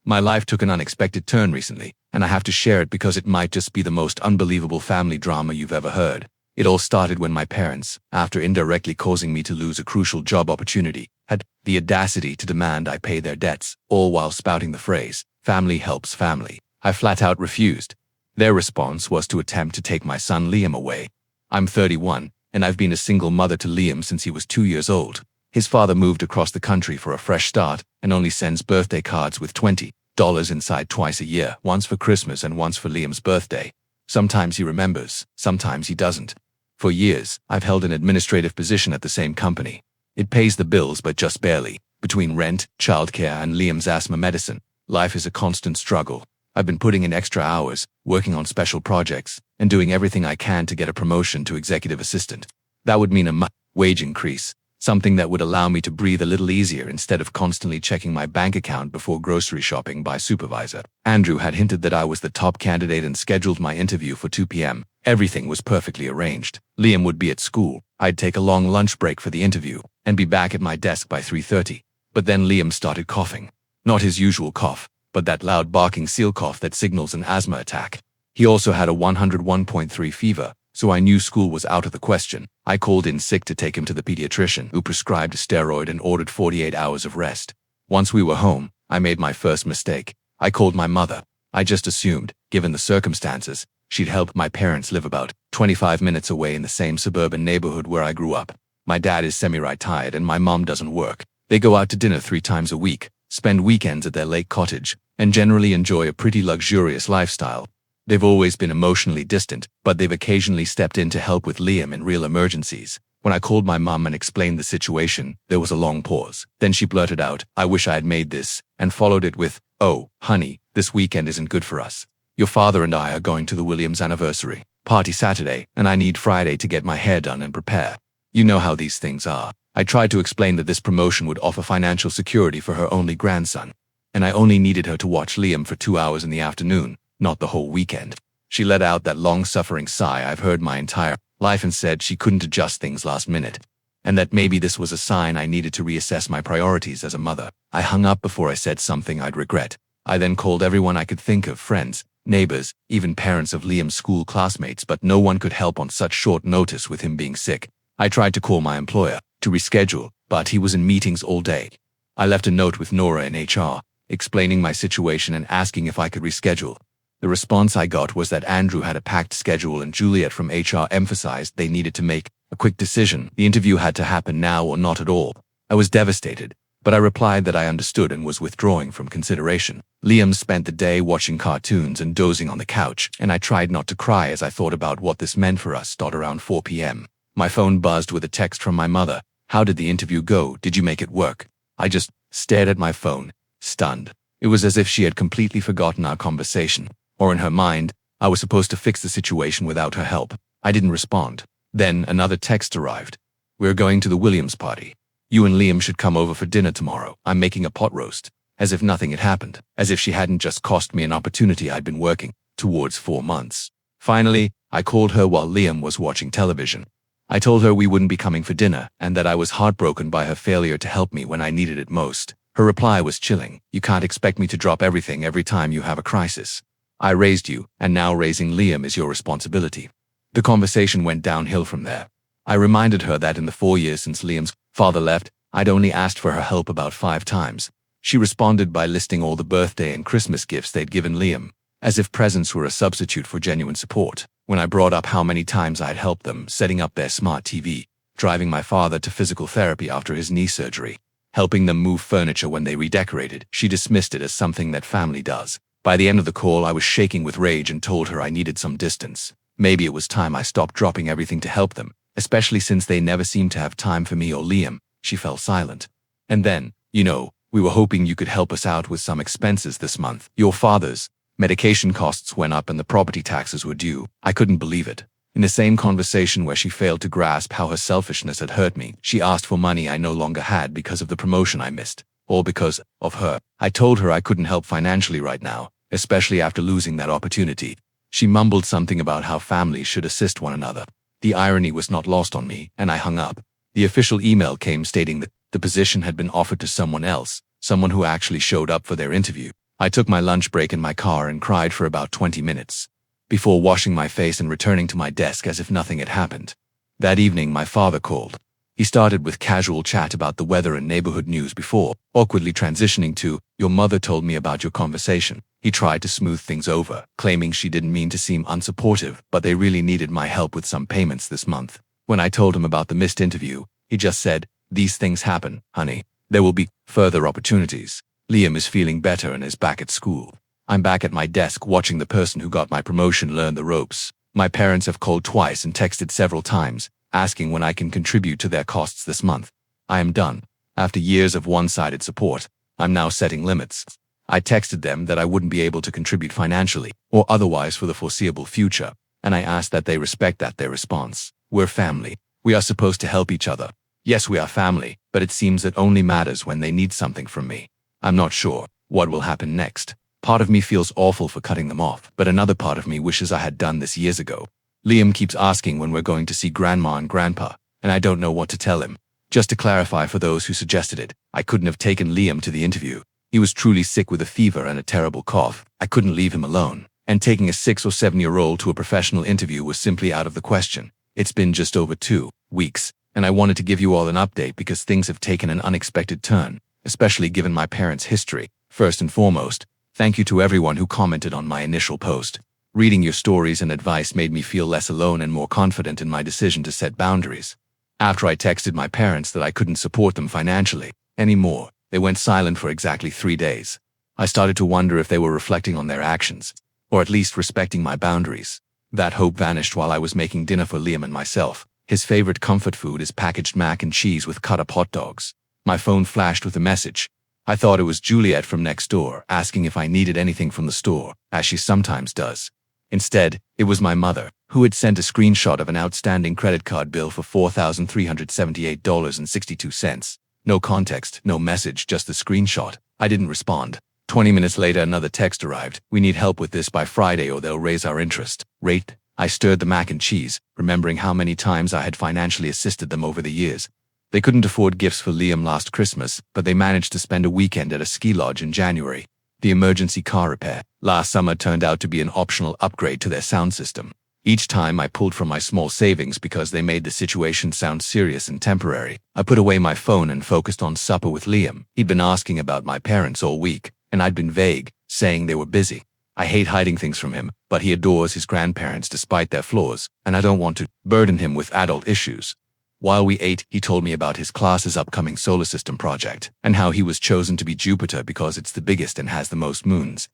My life took an unexpected turn recently, and I have to share it because it might just be the most unbelievable family drama you've ever heard. It all started when my parents, after indirectly causing me to lose a crucial job opportunity, had the audacity to demand I pay their debts, all while spouting the phrase, "Family helps family." I flat out refused. Their response was to attempt to take my son Liam away. I'm 31, and I've been a single mother to Liam since he was 2 years old. His father moved across the country for a fresh start and only sends birthday cards with $20 inside twice a year, once for Christmas and once for Liam's birthday. Sometimes he remembers, sometimes he doesn't. For years, I've held an administrative position at the same company. It pays the bills, but just barely. Between rent, childcare, and Liam's asthma medicine, life is a constant struggle. I've been putting in extra hours, working on special projects, and doing everything I can to get a promotion to executive assistant. That would mean a wage increase, something that would allow me to breathe a little easier instead of constantly checking my bank account before grocery shopping by supervisor. Andrew had hinted that I was the top candidate and scheduled my interview for 2 p.m. Everything was perfectly arranged. Liam would be at school. I'd take a long lunch break for the interview and be back at my desk by 3:30. But then Liam started coughing. Not his usual cough, but that loud barking seal cough that signals an asthma attack. He also had a 101.3 fever, so I knew school was out of the question. I called in sick to take him to the pediatrician, who prescribed a steroid and ordered 48 hours of rest. Once we were home, I made my first mistake. I called my mother. I just assumed, given the circumstances, she'd help. My parents live about 25 minutes away in the same suburban neighborhood where I grew up. My dad is semi-retired and my mom doesn't work. They go out to dinner 3 times a week, spend weekends at their lake cottage, and generally enjoy a pretty luxurious lifestyle. They've always been emotionally distant, but they've occasionally stepped in to help with Liam in real emergencies. When I called my mom and explained the situation, there was a long pause. Then she blurted out, "I wish I had made this," and followed it with, "Oh, honey, this weekend isn't good for us. Your father and I are going to the Williams anniversary party Saturday, and I need Friday to get my hair done and prepare. You know how these things are." I tried to explain that this promotion would offer financial security for her only grandson, and I only needed her to watch Liam for 2 hours in the afternoon, not the whole weekend. She let out that long-suffering sigh I've heard my entire life and said she couldn't adjust things last minute, and that maybe this was a sign I needed to reassess my priorities as a mother. I hung up before I said something I'd regret. I then called everyone I could think of, friends, neighbors, even parents of Liam's school classmates, but no one could help on such short notice with him being sick. I tried to call my employer to reschedule, but he was in meetings all day. I left a note with Nora in HR, explaining my situation and asking if I could reschedule. The response I got was that Andrew had a packed schedule and Juliet from HR emphasized they needed to make a quick decision. The interview had to happen now or not at all. I was devastated, but I replied that I understood and was withdrawing from consideration. Liam spent the day watching cartoons and dozing on the couch, and I tried not to cry as I thought about what this meant for us. Around 4 p.m. My phone buzzed with a text from my mother. "How did the interview go? Did you make it work?" I just stared at my phone, stunned. It was as if she had completely forgotten our conversation, or in her mind, I was supposed to fix the situation without her help. I didn't respond. Then another text arrived. "We're going to the Williams party. You and Liam should come over for dinner tomorrow. I'm making a pot roast." As if nothing had happened, as if she hadn't just cost me an opportunity I'd been working towards 4 months. Finally, I called her while Liam was watching television. I told her we wouldn't be coming for dinner and that I was heartbroken by her failure to help me when I needed it most. Her reply was chilling. "You can't expect me to drop everything every time you have a crisis. I raised you, and now raising Liam is your responsibility." The conversation went downhill from there. I reminded her that in the 4 years since Liam's father left, I'd only asked for her help about 5 times. She responded by listing all the birthday and Christmas gifts they'd given Liam, as if presents were a substitute for genuine support. When I brought up how many times I'd helped them setting up their smart TV, driving my father to physical therapy after his knee surgery, helping them move furniture when they redecorated, she dismissed it as something that family does. By the end of the call, I was shaking with rage and told her I needed some distance. Maybe it was time I stopped dropping everything to help them, especially since they never seemed to have time for me or Liam. She fell silent. "And then, we were hoping you could help us out with some expenses this month. Your father's medication costs went up and the property taxes were due." I couldn't believe it. In the same conversation where she failed to grasp how her selfishness had hurt me, she asked for money I no longer had because of the promotion I missed, all because of her. I told her I couldn't help financially right now, especially after losing that opportunity. She mumbled something about how families should assist one another. The irony was not lost on me, and I hung up. The official email came stating that the position had been offered to someone else, someone who actually showed up for their interview. I took my lunch break in my car and cried for about 20 minutes, before washing my face and returning to my desk as if nothing had happened. That evening, my father called. He started with casual chat about the weather and neighborhood news before awkwardly transitioning to, "Your mother told me about your conversation." He tried to smooth things over, claiming she didn't mean to seem unsupportive, but they really needed my help with some payments this month. When I told him about the missed interview, he just said, "These things happen, honey. There will be further opportunities." Liam is feeling better and is back at school. I'm back at my desk watching the person who got my promotion learn the ropes. My parents have called twice and texted several times, asking when I can contribute to their costs this month. I am done. After years of one-sided support, I'm now setting limits. I texted them that I wouldn't be able to contribute financially or otherwise for the foreseeable future, and I asked that they respect their response. We're family. We are supposed to help each other. Yes, we are family, but it seems it only matters when they need something from me. I'm not sure what will happen next. Part of me feels awful for cutting them off, but another part of me wishes I had done this years ago. Liam keeps asking when we're going to see Grandma and Grandpa, and I don't know what to tell him. Just to clarify for those who suggested it, I couldn't have taken Liam to the interview. He was truly sick with a fever and a terrible cough. I couldn't leave him alone, and taking a 6 or 7-year-old to a professional interview was simply out of the question. It's been just over 2 weeks, and I wanted to give you all an update because things have taken an unexpected turn, especially given my parents' history. First and foremost, thank you to everyone who commented on my initial post. Reading your stories and advice made me feel less alone and more confident in my decision to set boundaries. After I texted my parents that I couldn't support them financially anymore, they went silent for exactly 3 days. I started to wonder if they were reflecting on their actions, or at least respecting my boundaries. That hope vanished while I was making dinner for Liam and myself. His favorite comfort food is packaged mac and cheese with cut-up hot dogs. My phone flashed with a message. I thought it was Juliet from next door asking if I needed anything from the store, as she sometimes does. Instead, it was my mother, who had sent a screenshot of an outstanding credit card bill for $4,378.62. No context, no message, just the screenshot. I didn't respond. 20 minutes later, another text arrived. "We need help with this by Friday or they'll raise our interest rate." I stirred the mac and cheese, remembering how many times I had financially assisted them over the years. They couldn't afford gifts for Liam last Christmas, but they managed to spend a weekend at a ski lodge in January. The emergency car repair last summer turned out to be an optional upgrade to their sound system. Each time I pulled from my small savings because they made the situation sound serious and temporary. I put away my phone and focused on supper with Liam. He'd been asking about my parents all week, and I'd been vague, saying they were busy. I hate hiding things from him, but he adores his grandparents despite their flaws, and I don't want to burden him with adult issues. While we ate, he told me about his class's upcoming solar system project and how he was chosen to be Jupiter because it's the biggest and has the most moons.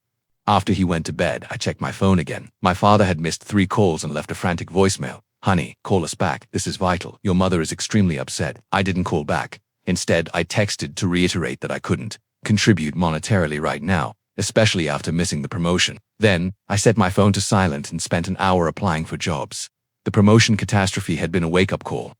After he went to bed, I checked my phone again. My father had missed 3 calls and left a frantic voicemail. "Honey, call us back. This is vital. Your mother is extremely upset." I didn't call back. Instead, I texted to reiterate that I couldn't contribute monetarily right now, especially after missing the promotion. Then, I set my phone to silent and spent an hour applying for jobs. The promotion catastrophe had been a wake-up call.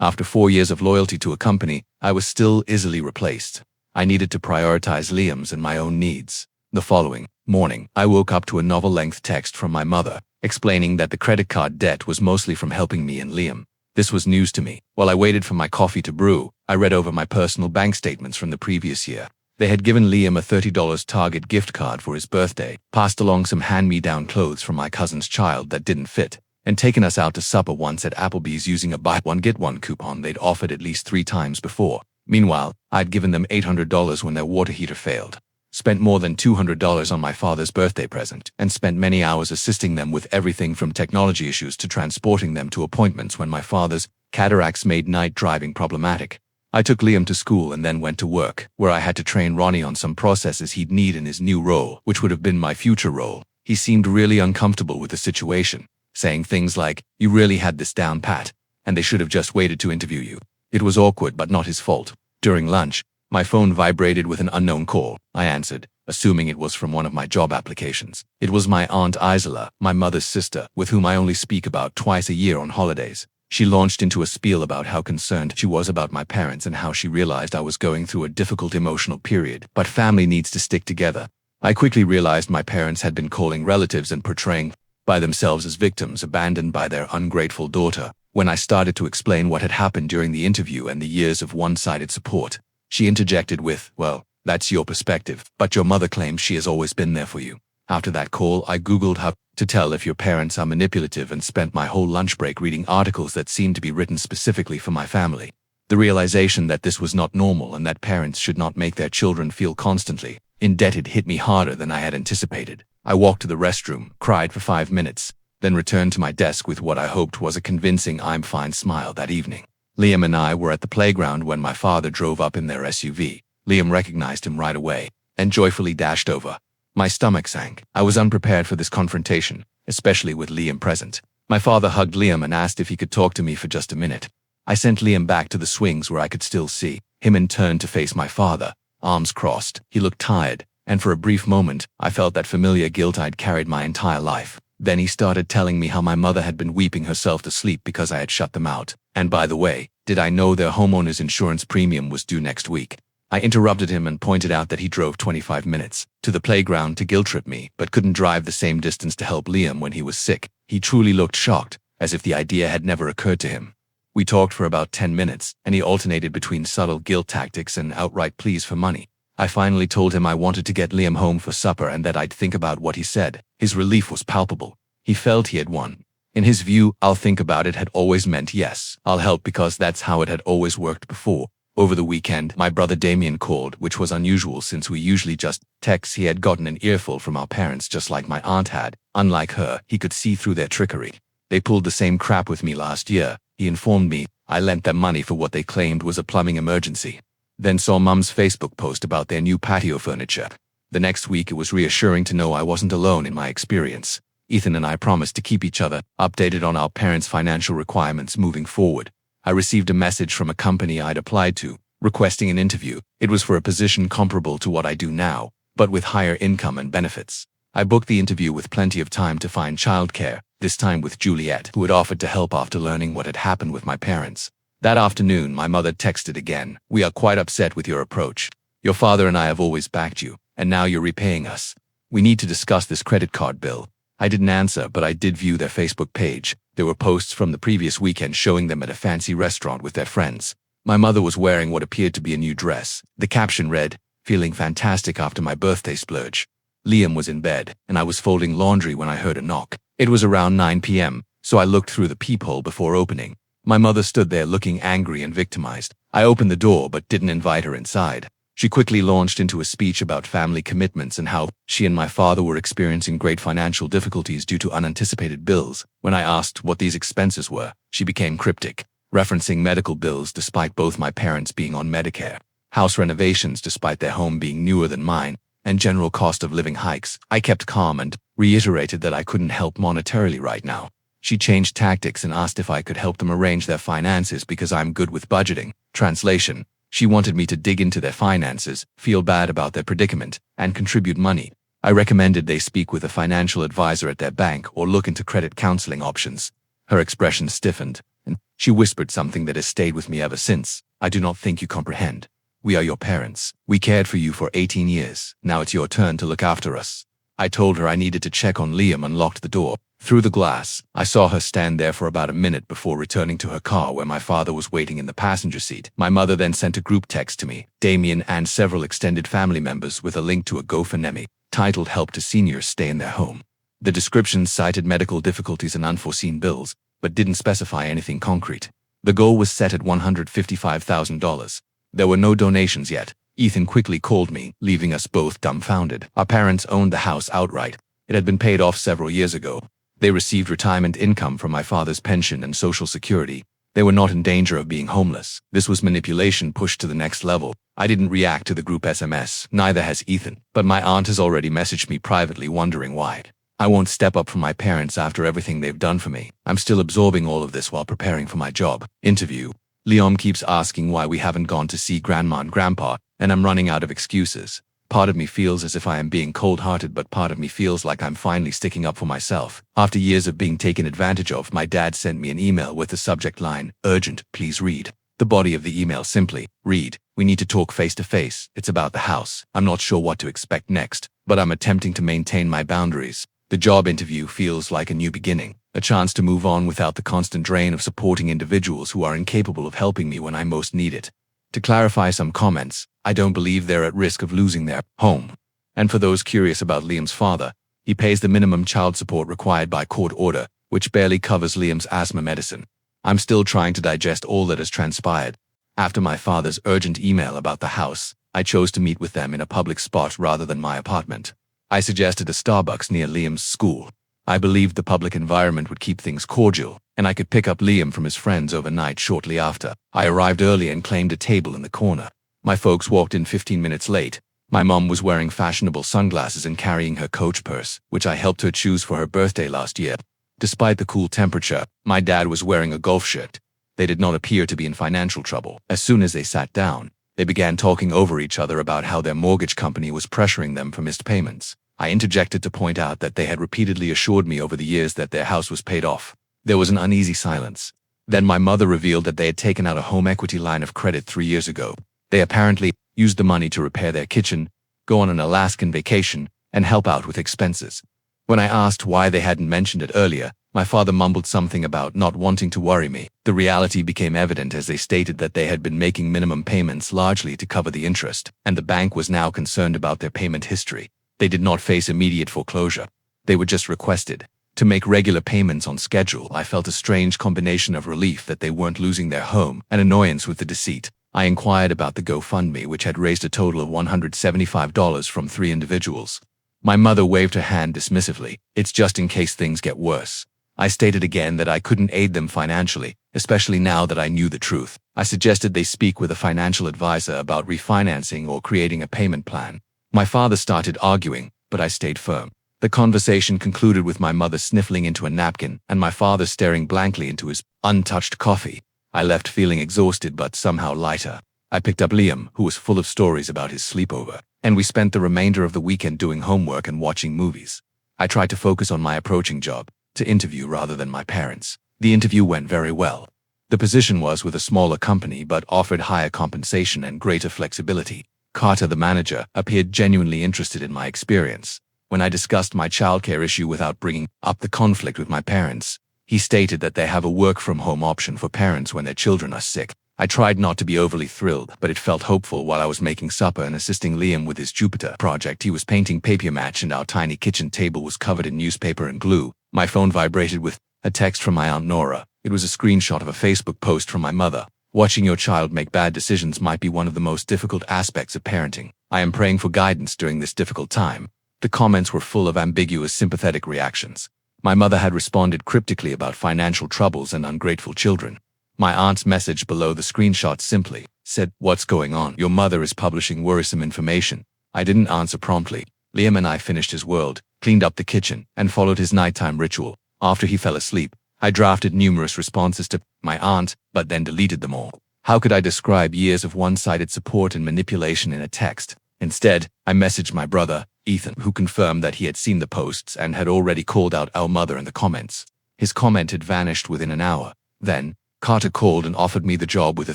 After 4 years of loyalty to a company, I was still easily replaced. I needed to prioritize Liam's and my own needs. The following morning, I woke up to a novel-length text from my mother, explaining that the credit card debt was mostly from helping me and Liam. This was news to me. While I waited for my coffee to brew, I read over my personal bank statements from the previous year. They had given Liam a $30 Target gift card for his birthday, passed along some hand-me-down clothes from my cousin's child that didn't fit, and taken us out to supper once at Applebee's using a buy one get one coupon they'd offered at least 3 times before. Meanwhile, I'd given them $800 when their water heater failed, spent more than $200 on my father's birthday present, and spent many hours assisting them with everything from technology issues to transporting them to appointments when my father's cataracts made night driving problematic. I took Liam to school and then went to work, where I had to train Ronnie on some processes he'd need in his new role, which would have been my future role. He seemed really uncomfortable with the situation, saying things like, "You really had this down pat, and they should have just waited to interview you." It was awkward, but not his fault. During lunch, my phone vibrated with an unknown call. I answered, assuming it was from one of my job applications. It was my Aunt Isola, my mother's sister, with whom I only speak about twice a year on holidays. She launched into a spiel about how concerned she was about my parents and how she realized I was going through a difficult emotional period, but family needs to stick together. I quickly realized my parents had been calling relatives and portraying by themselves as victims abandoned by their ungrateful daughter. When I started to explain what had happened during the interview and the years of one-sided support, she interjected with, "Well, That's your perspective, but your mother claims she has always been there for you. After that call, I googled how to tell if your parents are manipulative and spent my whole lunch break reading articles that seemed to be written specifically for my family. The realization that this was not normal and that parents should not make their children feel constantly indebted hit me harder than I had anticipated. I walked to the restroom, cried for 5 minutes, then returned to my desk with what I hoped was a convincing I'm fine smile that evening. Liam and I were at the playground when my father drove up in their SUV. Liam recognized him right away and joyfully dashed over. My stomach sank. I was unprepared for this confrontation, especially with Liam present. My father hugged Liam and asked if he could talk to me for just a minute. I sent Liam back to the swings where I could still see him and turned to face my father, arms crossed. He looked tired, and for a brief moment, I felt that familiar guilt I'd carried my entire life. Then he started telling me how my mother had been weeping herself to sleep because I had shut them out. And by the way, did I know their homeowner's insurance premium was due next week? I interrupted him and pointed out that he drove 25 minutes to the playground to guilt-trip me, but couldn't drive the same distance to help Liam when he was sick. He truly looked shocked, as if the idea had never occurred to him. We talked for about 10 minutes, and he alternated between subtle guilt tactics and outright pleas for money. I finally told him I wanted to get Liam home for supper and that I'd think about what he said. His relief was palpable. He felt he had won. In his view, I'll think about it had always meant yes, I'll help because that's how it had always worked before. Over the weekend, my brother Damien called, which was unusual since we usually just text. He had gotten an earful from our parents just like my aunt had. Unlike her, he could see through their trickery. They pulled the same crap with me last year, he informed me. I lent them money for what they claimed was a plumbing emergency. Then saw Mum's Facebook post about their new patio furniture. The next week it was reassuring to know I wasn't alone in my experience. Ethan and I promised to keep each other updated on our parents' financial requirements moving forward. I received a message from a company I'd applied to, requesting an interview. It was for a position comparable to what I do now, but with higher income and benefits. I booked the interview with plenty of time to find childcare, this time with Juliet, who had offered to help after learning what had happened with my parents. That afternoon, my mother texted again. We are quite upset with your approach. Your father and I have always backed you, and now you're repaying us. We need to discuss this credit card bill. I didn't answer, but I did view their Facebook page. There were posts from the previous weekend showing them at a fancy restaurant with their friends. My mother was wearing what appeared to be a new dress. The caption read, "Feeling fantastic after my birthday splurge." Liam was in bed, and I was folding laundry when I heard a knock. It was around 9 p.m., so I looked through the peephole before opening. My mother stood there looking angry and victimized. I opened the door but didn't invite her inside. She quickly launched into a speech about family commitments and how she and my father were experiencing great financial difficulties due to unanticipated bills. When I asked what these expenses were, she became cryptic, referencing medical bills despite both my parents being on Medicare, house renovations despite their home being newer than mine, and general cost of living hikes. I kept calm and reiterated that I couldn't help monetarily right now. She changed tactics and asked if I could help them arrange their finances because I'm good with budgeting. Translation: she wanted me to dig into their finances, feel bad about their predicament, and contribute money. I recommended they speak with a financial advisor at their bank or look into credit counseling options. Her expression stiffened, and she whispered something that has stayed with me ever since. I do not think you comprehend. We are your parents. We cared for you for 18 years. Now it's your turn to look after us. I told her I needed to check on Liam and locked the door. Through the glass, I saw her stand there for about a minute before returning to her car where my father was waiting in the passenger seat. My mother then sent a group text to me, Damien, and several extended family members with a link to a GoFundMe titled "Help to Seniors Stay in Their Home." The description cited medical difficulties and unforeseen bills, but didn't specify anything concrete. The goal was set at $155,000. There were no donations yet. Ethan quickly called me, leaving us both dumbfounded. Our parents owned the house outright. It had been paid off several years ago. They received retirement income from my father's pension and Social Security. They were not in danger of being homeless. This was manipulation pushed to the next level. I didn't react to the group SMS, neither has Ethan, but my aunt has already messaged me privately wondering why. I won't step up for my parents after everything they've done for me. I'm still absorbing all of this while preparing for my job interview. Liam keeps asking why we haven't gone to see Grandma and Grandpa, and I'm running out of excuses. Part of me feels as if I am being cold-hearted, but part of me feels like I'm finally sticking up for myself. After years of being taken advantage of, my dad sent me an email with the subject line, "Urgent, please read." The body of the email simply, "Read. We need to talk face to face. It's about the house." I'm not sure what to expect next, but I'm attempting to maintain my boundaries. The job interview feels like a new beginning, a chance to move on without the constant drain of supporting individuals who are incapable of helping me when I most need it. To clarify some comments, I don't believe they're at risk of losing their home. And for those curious about Liam's father, he pays the minimum child support required by court order, which barely covers Liam's asthma medicine. I'm still trying to digest all that has transpired. After my father's urgent email about the house, I chose to meet with them in a public spot rather than my apartment. I suggested a Starbucks near Liam's school. I believed the public environment would keep things cordial, and I could pick up Liam from his friends overnight shortly after. I arrived early and claimed a table in the corner. My folks walked in 15 minutes late. My mom was wearing fashionable sunglasses and carrying her Coach purse, which I helped her choose for her birthday last year. Despite the cool temperature, my dad was wearing a golf shirt. They did not appear to be in financial trouble. As soon as they sat down, they began talking over each other about how their mortgage company was pressuring them for missed payments. I interjected to point out that they had repeatedly assured me over the years that their house was paid off. There was an uneasy silence. Then my mother revealed that they had taken out a home equity line of credit 3 years ago. They apparently used the money to repair their kitchen, go on an Alaskan vacation, and help out with expenses. When I asked why they hadn't mentioned it earlier, my father mumbled something about not wanting to worry me. The reality became evident as they stated that they had been making minimum payments largely to cover the interest, and the bank was now concerned about their payment history. They did not face immediate foreclosure. They were just requested to make regular payments on schedule. I felt a strange combination of relief that they weren't losing their home and annoyance with the deceit. I inquired about the GoFundMe, which had raised a total of $175 from 3 individuals. My mother waved her hand dismissively. It's just in case things get worse. I stated again that I couldn't aid them financially, especially now that I knew the truth. I suggested they speak with a financial advisor about refinancing or creating a payment plan. My father started arguing, but I stayed firm. The conversation concluded with my mother sniffling into a napkin and my father staring blankly into his untouched coffee. I left feeling exhausted but somehow lighter. I picked up Liam, who was full of stories about his sleepover, and we spent the remainder of the weekend doing homework and watching movies. I tried to focus on my approaching job, to interview rather than my parents. The interview went very well. The position was with a smaller company but offered higher compensation and greater flexibility. Carter, the manager, appeared genuinely interested in my experience. When I discussed my childcare issue without bringing up the conflict with my parents, he stated that they have a work-from-home option for parents when their children are sick. I tried not to be overly thrilled, but it felt hopeful. While I was making supper and assisting Liam with his Jupiter project, he was painting paper match and our tiny kitchen table was covered in newspaper and glue. My phone vibrated with a text from my Aunt Nora. It was a screenshot of a Facebook post from my mother. Watching your child make bad decisions might be one of the most difficult aspects of parenting. I am praying for guidance during this difficult time. The comments were full of ambiguous, sympathetic reactions. My mother had responded cryptically about financial troubles and ungrateful children. My aunt's message below the screenshot simply said, "What's going on? Your mother is publishing worrisome information." I didn't answer promptly. Liam and I finished his world, cleaned up the kitchen, and followed his nighttime ritual. After he fell asleep, I drafted numerous responses to my aunt, but then deleted them all. How could I describe years of one-sided support and manipulation in a text? Instead, I messaged my brother, Ethan, who confirmed that he had seen the posts and had already called out our mother in the comments. His comment had vanished within an hour. Then, Carter called and offered me the job with a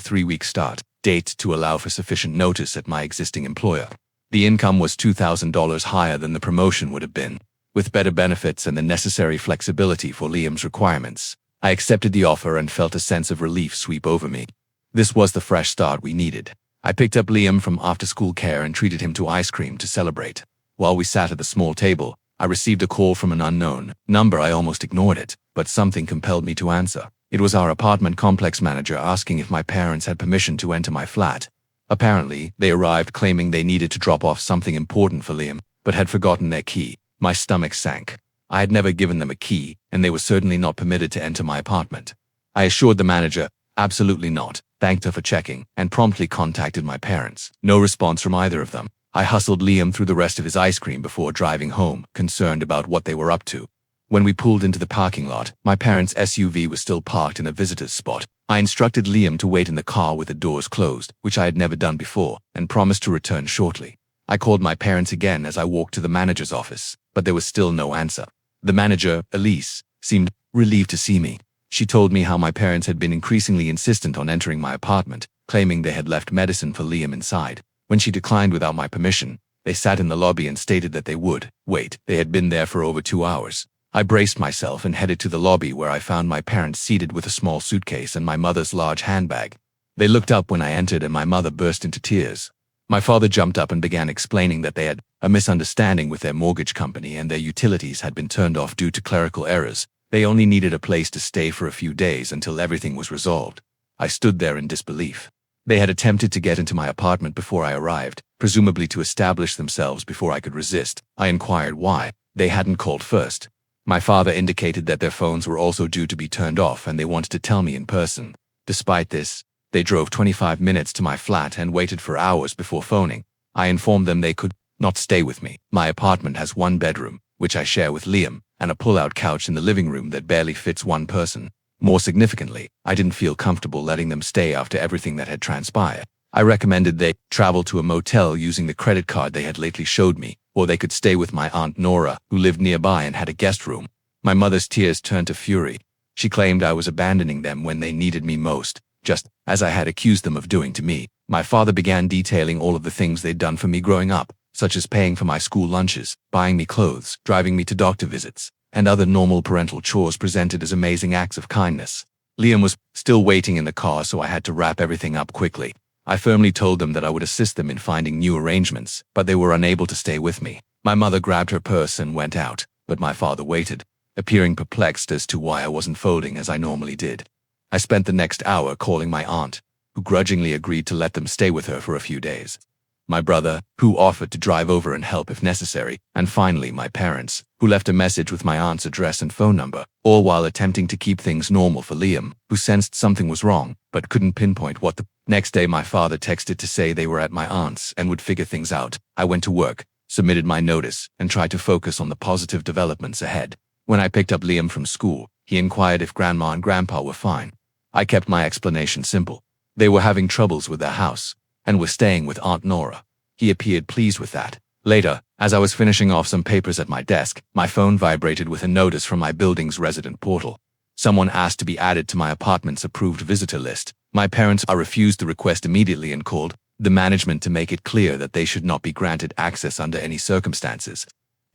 3-week start date to allow for sufficient notice at my existing employer. The income was $2,000 higher than the promotion would have been. With better benefits and the necessary flexibility for Liam's requirements, I accepted the offer and felt a sense of relief sweep over me. This was the fresh start we needed. I picked up Liam from after-school care and treated him to ice cream to celebrate. While we sat at the small table, I received a call from an unknown number. I almost ignored it, but something compelled me to answer. It was our apartment complex manager asking if my parents had permission to enter my flat. Apparently, they arrived claiming they needed to drop off something important for Liam, but had forgotten their key. My stomach sank. I had never given them a key, and they were certainly not permitted to enter my apartment. I assured the manager, absolutely not, thanked her for checking, and promptly contacted my parents. No response from either of them. I hustled Liam through the rest of his ice cream before driving home, concerned about what they were up to. When we pulled into the parking lot, my parents' SUV was still parked in a visitor's spot. I instructed Liam to wait in the car with the doors closed, which I had never done before, and promised to return shortly. I called my parents again as I walked to the manager's office, but there was still no answer. The manager, Elise, seemed relieved to see me. She told me how my parents had been increasingly insistent on entering my apartment, claiming they had left medicine for Liam inside. When she declined without my permission, they sat in the lobby and stated that they would wait. They had been there for over 2 hours. I braced myself and headed to the lobby, where I found my parents seated with a small suitcase and my mother's large handbag. They looked up when I entered and my mother burst into tears. My father jumped up and began explaining that they had a misunderstanding with their mortgage company and their utilities had been turned off due to clerical errors. They only needed a place to stay for a few days until everything was resolved. I stood there in disbelief. They had attempted to get into my apartment before I arrived, presumably to establish themselves before I could resist. I inquired why they hadn't called first. My father indicated that their phones were also due to be turned off and they wanted to tell me in person. Despite this, they drove 25 minutes to my flat and waited for hours before phoning. I informed them they could not stay with me. My apartment has one bedroom, which I share with Liam, and a pull-out couch in the living room that barely fits one person. More significantly, I didn't feel comfortable letting them stay after everything that had transpired. I recommended they travel to a motel using the credit card they had lately showed me, or they could stay with my Aunt Nora, who lived nearby and had a guest room. My mother's tears turned to fury. She claimed I was abandoning them when they needed me most, just as I had accused them of doing to me. My father began detailing all of the things they'd done for me growing up, such as paying for my school lunches, buying me clothes, driving me to doctor visits, and other normal parental chores presented as amazing acts of kindness. Liam was still waiting in the car, so I had to wrap everything up quickly. I firmly told them that I would assist them in finding new arrangements, but they were unable to stay with me. My mother grabbed her purse and went out, but my father waited, appearing perplexed as to why I wasn't folding as I normally did. I spent the next hour calling my aunt, who grudgingly agreed to let them stay with her for a few days. My brother, who offered to drive over and help if necessary, and finally my parents, who left a message with my aunt's address and phone number, all while attempting to keep things normal for Liam, who sensed something was wrong, but couldn't pinpoint what. The next day my father texted to say they were at my aunt's and would figure things out. I went to work, submitted my notice, and tried to focus on the positive developments ahead. When I picked up Liam from school, he inquired if Grandma and Grandpa were fine. I kept my explanation simple. They were having troubles with their house, and were staying with Aunt Nora. He appeared pleased with that. Later, as I was finishing off some papers at my desk, my phone vibrated with a notice from my building's resident portal. Someone asked to be added to my apartment's approved visitor list. My parents refused the request immediately and called the management to make it clear that they should not be granted access under any circumstances.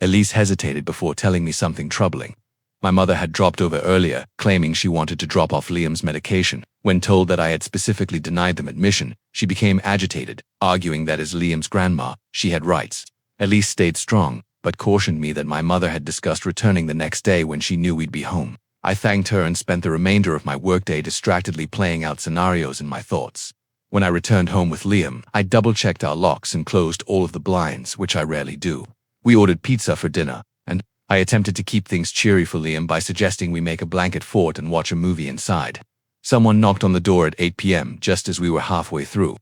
Elise hesitated before telling me something troubling. My mother had dropped over earlier, claiming she wanted to drop off Liam's medication. When told that I had specifically denied them admission, she became agitated, arguing that as Liam's grandma, she had rights. Elise stayed strong, but cautioned me that my mother had discussed returning the next day when she knew we'd be home. I thanked her and spent the remainder of my workday distractedly playing out scenarios in my thoughts. When I returned home with Liam, I double-checked our locks and closed all of the blinds, which I rarely do. We ordered pizza for dinner, and I attempted to keep things cheery for Liam by suggesting we make a blanket fort and watch a movie inside. Someone knocked on the door at 8 p.m. just as we were halfway through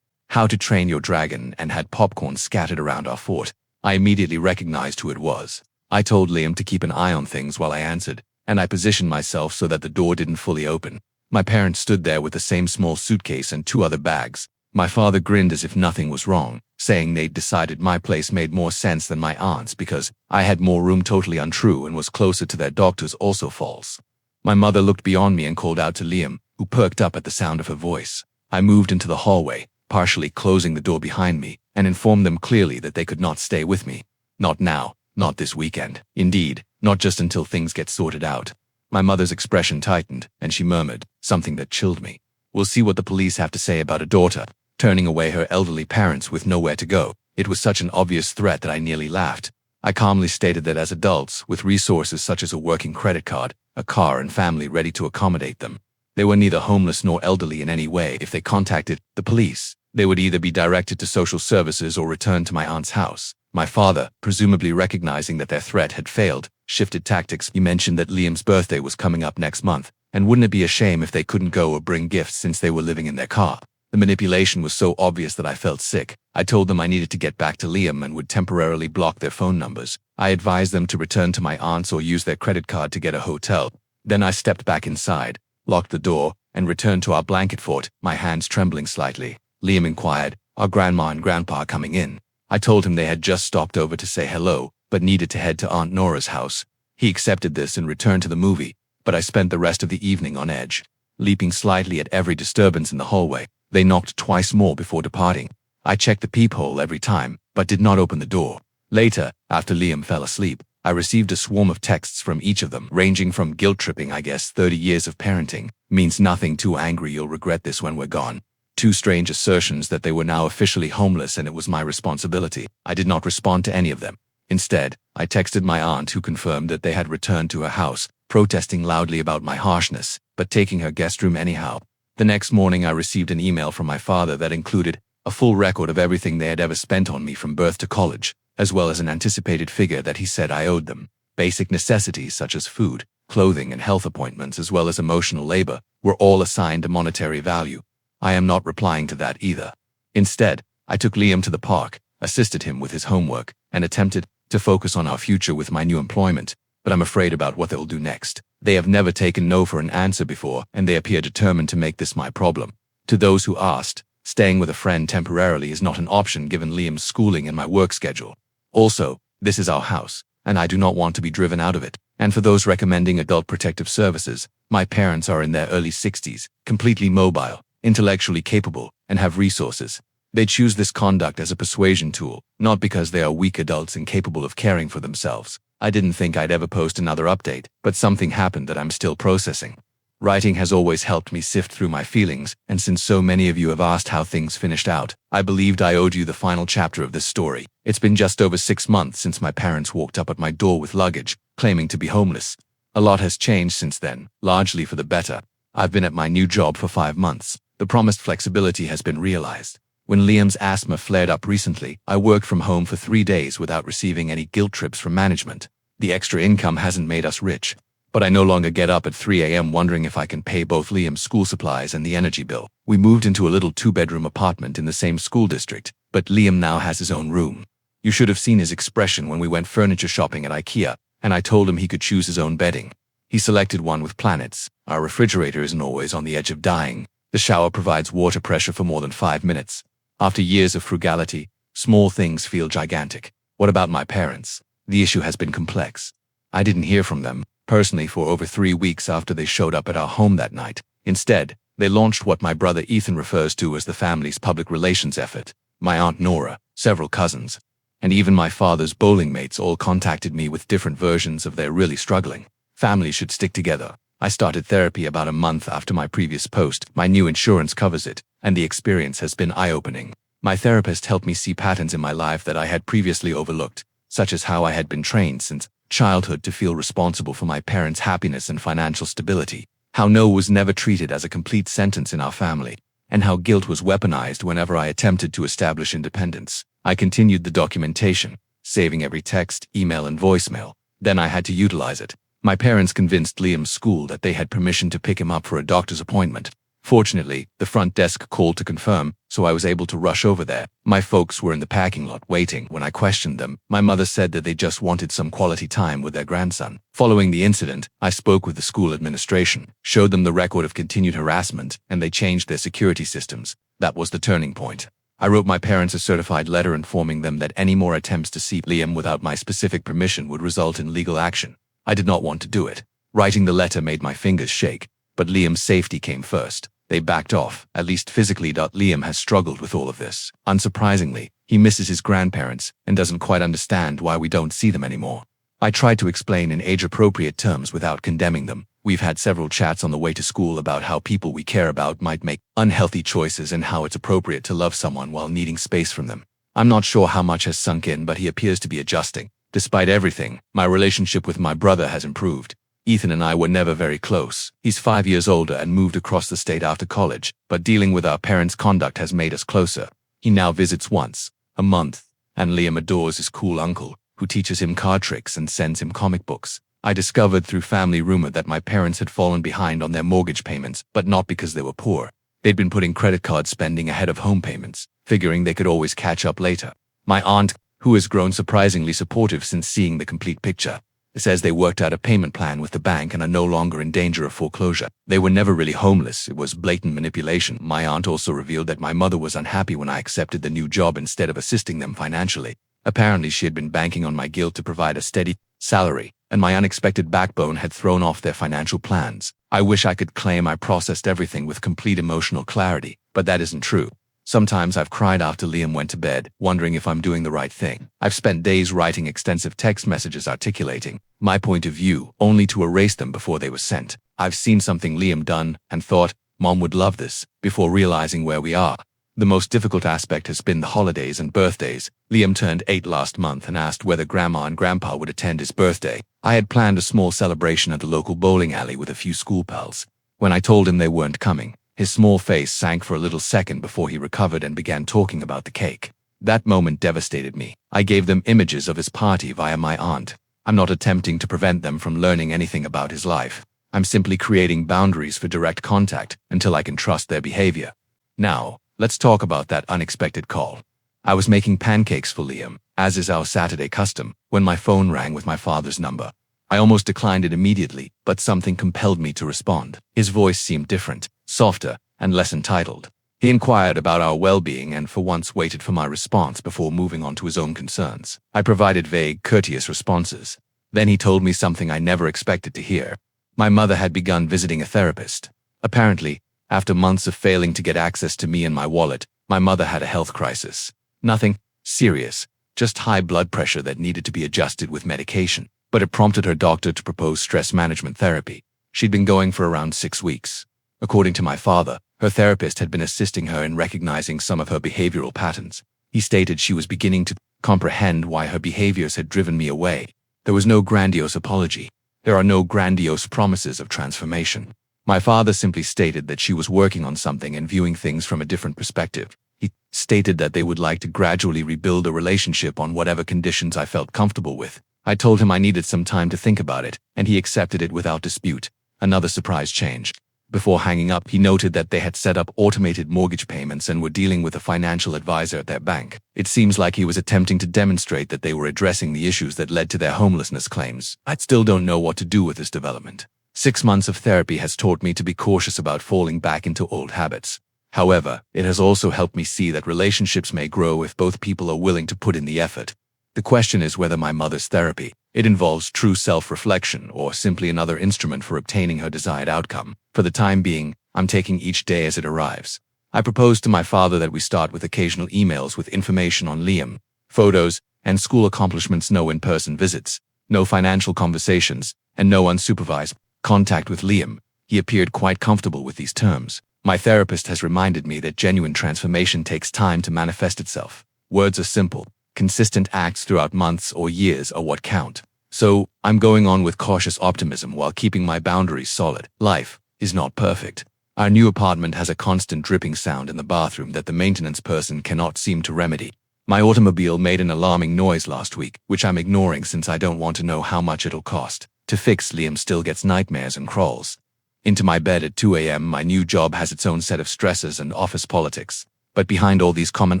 How to Train Your Dragon and had popcorn scattered around our fort. I immediately recognized who it was. I told Liam to keep an eye on things while I answered, and I positioned myself so that the door didn't fully open. My parents stood there with the same small suitcase and 2 other bags. My father grinned as if nothing was wrong, saying they'd decided my place made more sense than my aunt's because I had more room. Totally untrue, and was closer to their doctors, also false. My mother looked beyond me and called out to Liam, who perked up at the sound of her voice. I moved into the hallway, partially closing the door behind me, and informed them clearly that they could not stay with me. Not now, not this weekend. Indeed, not just until things get sorted out. My mother's expression tightened, and she murmured something that chilled me. We'll see what the police have to say about a daughter turning away her elderly parents with nowhere to go. It was such an obvious threat that I nearly laughed. I calmly stated that as adults, with resources such as a working credit card, a car and family ready to accommodate them, they were neither homeless nor elderly in any way. If they contacted the police, they would either be directed to social services or returned to my aunt's house. My father, presumably recognizing that their threat had failed, shifted tactics. He mentioned that Liam's birthday was coming up next month, and wouldn't it be a shame if they couldn't go or bring gifts since they were living in their car. The manipulation was so obvious that I felt sick. I told them I needed to get back to Liam and would temporarily block their phone numbers. I advised them to return to my aunt's or use their credit card to get a hotel. Then I stepped back inside, locked the door, and returned to our blanket fort, my hands trembling slightly. Liam inquired, "Are Grandma and Grandpa coming in?" I told him they had just stopped over to say hello, but needed to head to Aunt Nora's house. He accepted this and returned to the movie, but I spent the rest of the evening on edge, leaping slightly at every disturbance in the hallway. They knocked twice more before departing. I checked the peephole every time, but did not open the door. Later, after Liam fell asleep, I received a swarm of texts from each of them, ranging from guilt-tripping, "I guess 30 years of parenting means nothing," to "angry, you'll regret this when we're gone," Two strange assertions that they were now officially homeless and it was my responsibility. I did not respond to any of them. Instead, I texted my aunt, who confirmed that they had returned to her house, protesting loudly about my harshness, but taking her guest room anyhow. The next morning I received an email from my father that included a full record of everything they had ever spent on me from birth to college, as well as an anticipated figure that he said I owed them. Basic necessities such as food, clothing, and health appointments, as well as emotional labor, were all assigned a monetary value. I am not replying to that either. Instead, I took Liam to the park, assisted him with his homework, and attempted to focus on our future with my new employment, but I'm afraid about what they will do next. They have never taken no for an answer before, and they appear determined to make this my problem. To those who asked, staying with a friend temporarily is not an option given Liam's schooling and my work schedule. Also, this is our house, and I do not want to be driven out of it. And for those recommending adult protective services, my parents are in their early 60s, completely mobile, intellectually capable, and have resources. They choose this conduct as a persuasion tool, not because they are weak adults incapable of caring for themselves. I didn't think I'd ever post another update, but something happened that I'm still processing. Writing has always helped me sift through my feelings, and since so many of you have asked how things finished out, I believed I owed you the final chapter of this story. It's been just over 6 months since my parents walked up at my door with luggage, claiming to be homeless. A lot has changed since then, largely for the better. I've been at my new job for 5 months. The promised flexibility has been realized. When Liam's asthma flared up recently, I worked from home for 3 days without receiving any guilt trips from management. The extra income hasn't made us rich, but I no longer get up at 3 a.m. wondering if I can pay both Liam's school supplies and the energy bill. We moved into a little 2-bedroom apartment in the same school district, but Liam now has his own room. You should have seen his expression when we went furniture shopping at IKEA, and I told him he could choose his own bedding. He selected one with planets. Our refrigerator isn't always on the edge of dying. The shower provides water pressure for more than 5 minutes. After years of frugality, small things feel gigantic. What about my parents? The issue has been complex. I didn't hear from them, personally, for over 3 weeks after they showed up at our home that night. Instead, they launched what my brother Ethan refers to as the family's public relations effort. My aunt Nora, several cousins, and even my father's bowling mates all contacted me with different versions of their really struggling. Families should stick together. I started therapy about a month after my previous post. My new insurance covers it, and the experience has been eye-opening. My therapist helped me see patterns in my life that I had previously overlooked, such as how I had been trained since childhood to feel responsible for my parents' happiness and financial stability, how no was never treated as a complete sentence in our family, and how guilt was weaponized whenever I attempted to establish independence. I continued the documentation, saving every text, email, and voicemail. Then I had to utilize it. My parents convinced Liam's school that they had permission to pick him up for a doctor's appointment. Fortunately, the front desk called to confirm, so I was able to rush over there. My folks were in the parking lot waiting. When I questioned them, my mother said that they just wanted some quality time with their grandson. Following the incident, I spoke with the school administration, showed them the record of continued harassment, and they changed their security systems. That was the turning point. I wrote my parents a certified letter informing them that any more attempts to see Liam without my specific permission would result in legal action. I did not want to do it. Writing the letter made my fingers shake, but Liam's safety came first. They backed off, at least physically. Liam has struggled with all of this. Unsurprisingly, he misses his grandparents and doesn't quite understand why we don't see them anymore. I tried to explain in age-appropriate terms without condemning them. We've had several chats on the way to school about how people we care about might make unhealthy choices and how it's appropriate to love someone while needing space from them. I'm not sure how much has sunk in, but he appears to be adjusting. Despite everything, my relationship with my brother has improved. Ethan and I were never very close. He's 5 years older and moved across the state after college, but dealing with our parents' conduct has made us closer. He now visits once a month, and Liam adores his cool uncle, who teaches him card tricks and sends him comic books. I discovered through family rumor that my parents had fallen behind on their mortgage payments, but not because they were poor. They'd been putting credit card spending ahead of home payments, figuring they could always catch up later. My aunt, who has grown surprisingly supportive since seeing the complete picture, says they worked out a payment plan with the bank and are no longer in danger of foreclosure. They were never really homeless, it was blatant manipulation. My aunt also revealed that my mother was unhappy when I accepted the new job instead of assisting them financially. Apparently she had been banking on my guilt to provide a steady salary, and my unexpected backbone had thrown off their financial plans. I wish I could claim I processed everything with complete emotional clarity, but that isn't true. Sometimes I've cried after Liam went to bed, wondering if I'm doing the right thing. I've spent days writing extensive text messages articulating my point of view, only to erase them before they were sent. I've seen something Liam done and thought, Mom would love this, before realizing where we are. The most difficult aspect has been the holidays and birthdays. Liam turned 8 last month and asked whether Grandma and Grandpa would attend his birthday. I had planned a small celebration at the local bowling alley with a few school pals. When I told him they weren't coming, his small face sank for a little second before he recovered and began talking about the cake. That moment devastated me. I gave them images of his party via my aunt. I'm not attempting to prevent them from learning anything about his life. I'm simply creating boundaries for direct contact until I can trust their behavior. Now, let's talk about that unexpected call. I was making pancakes for Liam, as is our Saturday custom, when my phone rang with my father's number. I almost declined it immediately, but something compelled me to respond. His voice seemed different, softer, and less entitled. He inquired about our well-being and for once waited for my response before moving on to his own concerns. I provided vague, courteous responses. Then he told me something I never expected to hear. My mother had begun visiting a therapist. Apparently, after months of failing to get access to me and my wallet, my mother had a health crisis. Nothing serious, just high blood pressure that needed to be adjusted with medication. But it prompted her doctor to propose stress management therapy. She'd been going for around 6 weeks. According to my father, her therapist had been assisting her in recognizing some of her behavioral patterns. He stated she was beginning to comprehend why her behaviors had driven me away. There was no grandiose apology. There are no grandiose promises of transformation. My father simply stated that she was working on something and viewing things from a different perspective. He stated that they would like to gradually rebuild a relationship on whatever conditions I felt comfortable with. I told him I needed some time to think about it, and he accepted it without dispute. Another surprise change. Before hanging up, he noted that they had set up automated mortgage payments and were dealing with a financial advisor at their bank. It seems like he was attempting to demonstrate that they were addressing the issues that led to their homelessness claims. I still don't know what to do with this development. 6 months of therapy has taught me to be cautious about falling back into old habits. However, it has also helped me see that relationships may grow if both people are willing to put in the effort. The question is whether my mother's therapy, it involves true self-reflection or simply another instrument for obtaining her desired outcome. For the time being, I'm taking each day as it arrives. I proposed to my father that we start with occasional emails with information on Liam, photos, and school accomplishments, no in-person visits, no financial conversations, and no unsupervised contact with Liam. He appeared quite comfortable with these terms. My therapist has reminded me that genuine transformation takes time to manifest itself. Words are simple. Consistent acts throughout months or years are what count. So, I'm going on with cautious optimism while keeping my boundaries solid. Life is not perfect. Our new apartment has a constant dripping sound in the bathroom that the maintenance person cannot seem to remedy. My automobile made an alarming noise last week, which I'm ignoring since I don't want to know how much it'll cost. To fix, Liam still gets nightmares and crawls into my bed at 2 a.m. My new job has its own set of stresses and office politics. But behind all these common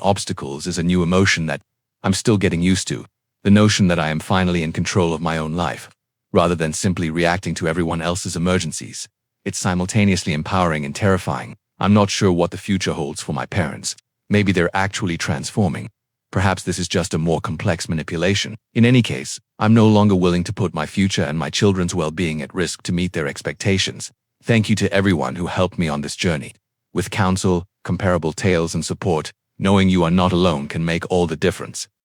obstacles is a new emotion that I'm still getting used to. The notion that I am finally in control of my own life, rather than simply reacting to everyone else's emergencies. It's simultaneously empowering and terrifying. I'm not sure what the future holds for my parents. Maybe they're actually transforming. Perhaps this is just a more complex manipulation. In any case, I'm no longer willing to put my future and my children's well-being at risk to meet their expectations. Thank you to everyone who helped me on this journey. With counsel, comparable tales, and support, knowing you are not alone can make all the difference.